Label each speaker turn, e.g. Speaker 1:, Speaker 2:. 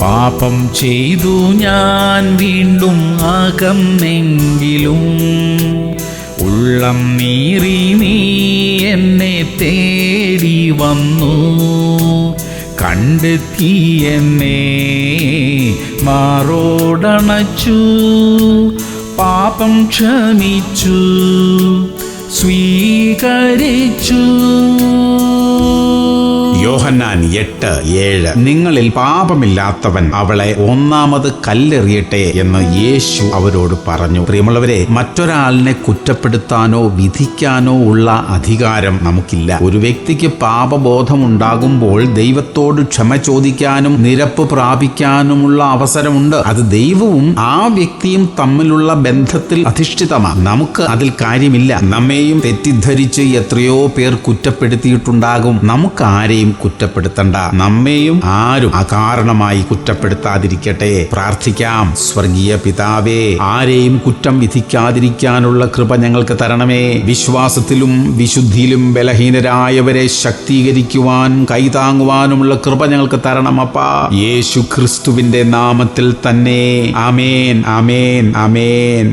Speaker 1: പാപം ചെയ്തു ഞാൻ വീണ്ടും അകന്നെങ്കിലും ഉള്ളം നീറി നീ എന്നെ തേടി വന്നു. കണ്ടെത്തി എന്നെ മാറോടണച്ചു, പാപം ക്ഷമിച്ചു സ്വീകരിച്ചു.
Speaker 2: യോഹന്നാൻ 8:7. നിങ്ങളിൽ പാപമില്ലാത്തവൻ അവളെ ഒന്നാമത് കല്ലെറിയട്ടെ എന്ന് യേശു അവരോട് പറഞ്ഞു. പ്രിയമുള്ളവരെ, മറ്റൊരാളിനെ കുറ്റപ്പെടുത്താനോ വിധിക്കാനോ ഉള്ള അധികാരം നമുക്കില്ല. ഒരു വ്യക്തിക്ക് പാപബോധമുണ്ടാകുമ്പോൾ ദൈവത്തോട് ക്ഷമ ചോദിക്കാനും നിരപ്പ് പ്രാപിക്കാനുമുള്ള അവസരമുണ്ട്. അത് ദൈവവും ആ വ്യക്തിയും തമ്മിലുള്ള ബന്ധത്തിൽ അധിഷ്ഠിതമാണ്. നമുക്ക് അതിൽ കാര്യമില്ല. നമ്മെയും തെറ്റിദ്ധരിച്ച് എത്രയോ പേർ കുറ്റപ്പെടുത്തിയിട്ടുണ്ടാകും. നമുക്ക് ആരെയും കുറ്റപ്പെടുത്തണ്ട. നമ്മെയും ആരും അകാരണമായി കുറ്റപ്പെടുത്താതിരിക്കട്ടെ. പ്രാർത്ഥിക്കാം. സ്വർഗീയ പിതാവേ, ആരെയും കുറ്റം വിധിക്കാതിരിക്കാനുള്ള കൃപ ഞങ്ങൾക്ക് തരണമേ. വിശ്വാസത്തിലും വിശുദ്ധിയിലും ബലഹീനരായവരെ ശക്തീകരിക്കുവാൻ കൈതാങ്ങുവാനുമുള്ള കൃപ ഞങ്ങൾക്ക് തരണം അപ്പാ. യേശു ക്രിസ്തുവിന്റെ നാമത്തിൽ തന്നെ. ആമേൻ, ആമേൻ, ആമേൻ.